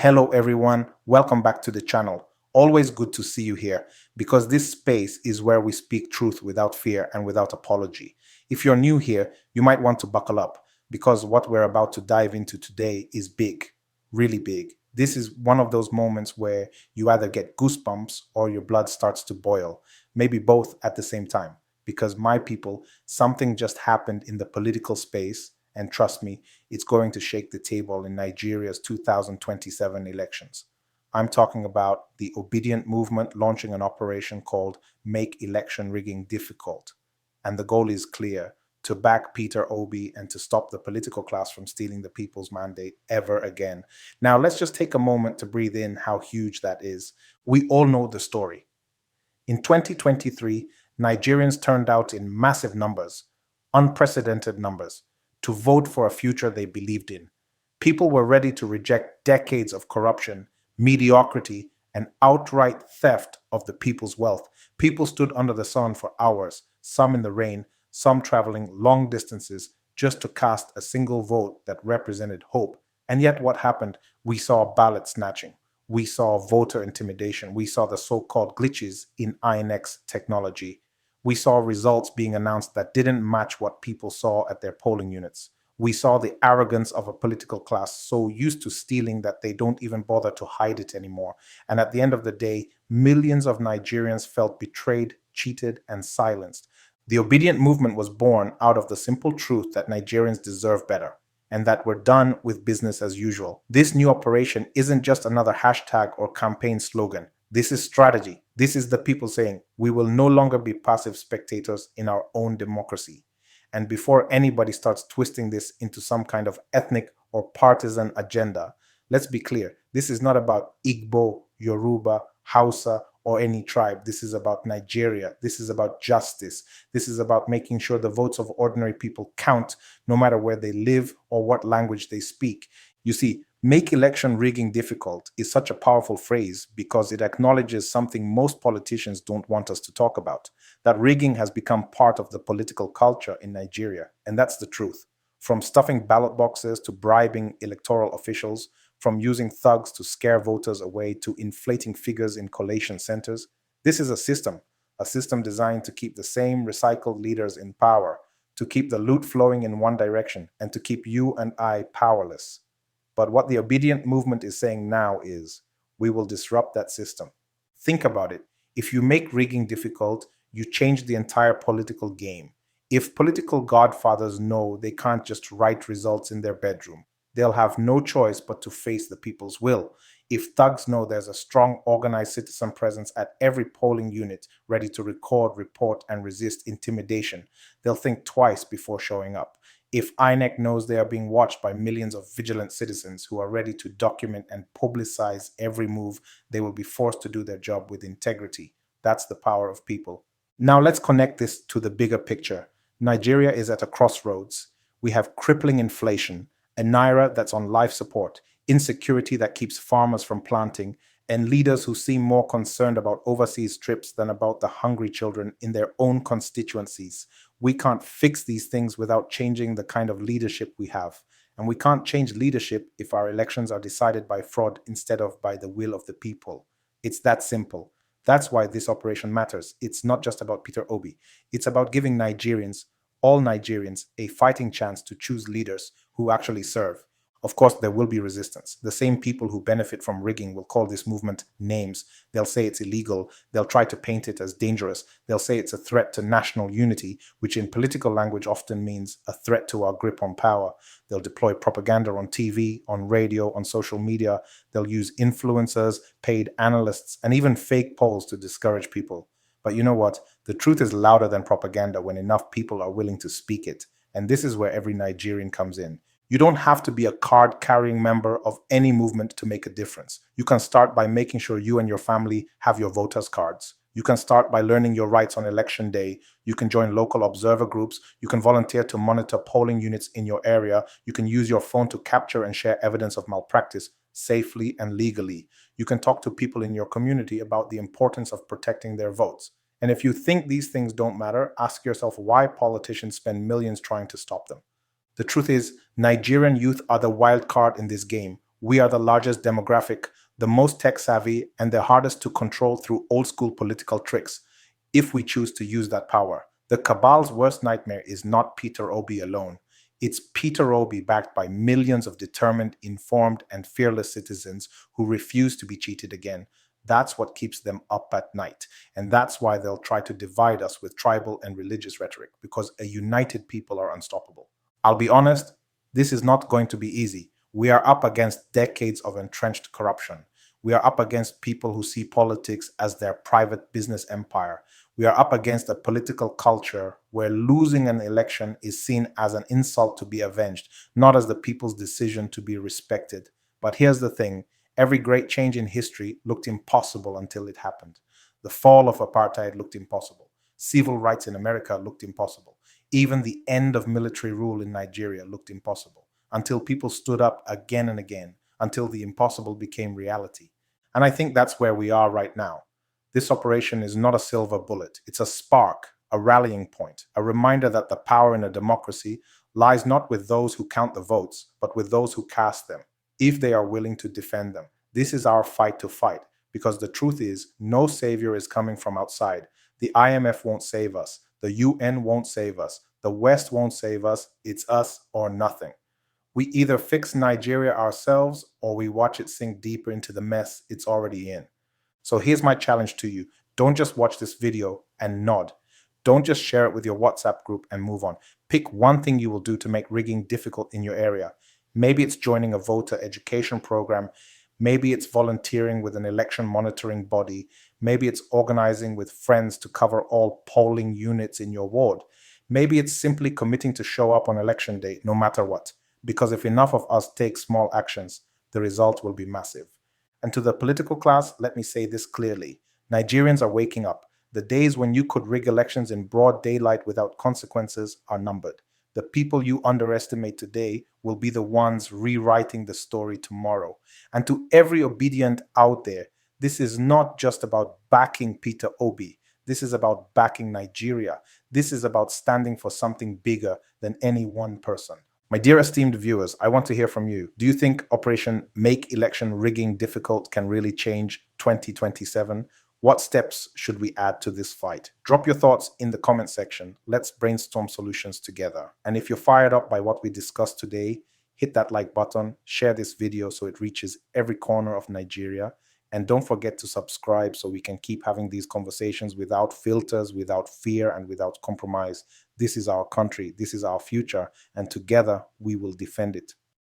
Hello everyone, welcome back to the channel. Always good to see you here because this space is where we speak truth without fear and without apology. If you're new here, you might want to buckle up because what we're about to dive into today is big, really big. This is one of those moments where you either get goosebumps or your blood starts to boil, maybe both at the same time. Because my people, something just happened in the political space, and trust me, it's going to shake the table in Nigeria's 2027 elections. I'm talking about the Obidient Movement launching an operation called Make Election Rigging Difficult. And the goal is clear: to back Peter Obi and to stop the political class from stealing the people's mandate ever again. Now, let's just take a moment to breathe in how huge that is. We all know the story. In 2023, Nigerians turned out in massive numbers, unprecedented numbers, to vote for a future they believed in. People were ready to reject decades of corruption, mediocrity, and outright theft of the people's wealth. People stood under the sun for hours, some in the rain, some traveling long distances, just to cast a single vote that represented hope. And yet, what happened? We saw ballot snatching. We saw voter intimidation. We saw the so-called glitches in INX technology. We saw results being announced that didn't match what people saw at their polling units. We saw the arrogance of a political class so used to stealing that they don't even bother to hide it anymore. And at the end of the day, millions of Nigerians felt betrayed, cheated, and silenced. The Obedient Movement was born out of the simple truth that Nigerians deserve better and that we're done with business as usual. This new operation isn't just another hashtag or campaign slogan. This is strategy. This is the people saying, we will no longer be passive spectators in our own democracy. And before anybody starts twisting this into some kind of ethnic or partisan agenda, let's be clear. This is not about Igbo, Yoruba, Hausa, or any tribe. This is about Nigeria. This is about justice. This is about making sure the votes of ordinary people count no matter where they live or what language they speak. You see, make election rigging difficult is such a powerful phrase because it acknowledges something most politicians don't want us to talk about, that rigging has become part of the political culture in Nigeria. And that's the truth. From stuffing ballot boxes to bribing electoral officials, from using thugs to scare voters away to inflating figures in collation centers, this is a system designed to keep the same recycled leaders in power, to keep the loot flowing in one direction, and to keep you and I powerless. But what the Obedient Movement is saying now is, we will disrupt that system. Think about it. If you make rigging difficult, you change the entire political game. If political godfathers know they can't just write results in their bedroom, they'll have no choice but to face the people's will. If thugs know there's a strong, organized citizen presence at every polling unit ready to record, report, and resist intimidation, they'll think twice before showing up. If INEC knows they are being watched by millions of vigilant citizens who are ready to document and publicize every move, they will be forced to do their job with integrity. That's the power of people. Now let's connect this to the bigger picture. Nigeria is at a crossroads. We have crippling inflation, a naira that's on life support, insecurity that keeps farmers from planting, and leaders who seem more concerned about overseas trips than about the hungry children in their own constituencies. We can't fix these things without changing the kind of leadership we have. And we can't change leadership if our elections are decided by fraud instead of by the will of the people. It's that simple. That's why this operation matters. It's not just about Peter Obi. It's about giving Nigerians, all Nigerians, a fighting chance to choose leaders who actually serve. Of course, there will be resistance. The same people who benefit from rigging will call this movement names. They'll say it's illegal. They'll try to paint it as dangerous. They'll say it's a threat to national unity, which in political language often means a threat to our grip on power. They'll deploy propaganda on TV, on radio, on social media. They'll use influencers, paid analysts, and even fake polls to discourage people. But you know what? The truth is louder than propaganda when enough people are willing to speak it. And this is where every Nigerian comes in. You don't have to be a card-carrying member of any movement to make a difference. You can start by making sure you and your family have your voters' cards. You can start by learning your rights on election day. You can join local observer groups. You can volunteer to monitor polling units in your area. You can use your phone to capture and share evidence of malpractice safely and legally. You can talk to people in your community about the importance of protecting their votes. And if you think these things don't matter, ask yourself why politicians spend millions trying to stop them. The truth is, Nigerian youth are the wild card in this game. We are the largest demographic, the most tech savvy, and the hardest to control through old school political tricks, if we choose to use that power. The cabal's worst nightmare is not Peter Obi alone. It's Peter Obi backed by millions of determined, informed, and fearless citizens who refuse to be cheated again. That's what keeps them up at night. And that's why they'll try to divide us with tribal and religious rhetoric, because a united people are unstoppable. I'll be honest, this is not going to be easy. We are up against decades of entrenched corruption. We are up against people who see politics as their private business empire. We are up against a political culture where losing an election is seen as an insult to be avenged, not as the people's decision to be respected. But here's the thing: every great change in history looked impossible until it happened. The fall of apartheid looked impossible. Civil rights in America looked impossible. Even the end of military rule in Nigeria looked impossible until people stood up again and again, until the impossible became reality. And I think that's where we are right now. This operation is not a silver bullet. It's a spark, a rallying point, a reminder that the power in a democracy lies not with those who count the votes, but with those who cast them, if they are willing to defend them. This is our fight to fight, because the truth is, no savior is coming from outside. The IMF won't save us. The UN won't save us. The West won't save us. It's us or nothing. We either fix Nigeria ourselves or we watch it sink deeper into the mess it's already in. So here's my challenge to you. Don't just watch this video and nod. Don't just share it with your WhatsApp group and move on. Pick one thing you will do to make rigging difficult in your area. Maybe it's joining a voter education program. Maybe it's volunteering with an election monitoring body. Maybe it's organizing with friends to cover all polling units in your ward. Maybe it's simply committing to show up on election day, no matter what. Because if enough of us take small actions, the result will be massive. And to the political class, let me say this clearly: Nigerians are waking up. The days when you could rig elections in broad daylight without consequences are numbered. The people you underestimate today will be the ones rewriting the story tomorrow. And to every obedient out there, this is not just about backing Peter Obi. This is about backing Nigeria. This is about standing for something bigger than any one person. My dear esteemed viewers, I want to hear from you. Do you think Operation Make Election Rigging Difficult can really change 2027? What steps should we add to this fight? Drop your thoughts in the comment section. Let's brainstorm solutions together. And if you're fired up by what we discussed today, hit that like button, share this video so it reaches every corner of Nigeria. And don't forget to subscribe so we can keep having these conversations without filters, without fear, and without compromise. This is our country. This is our future. And together we will defend it.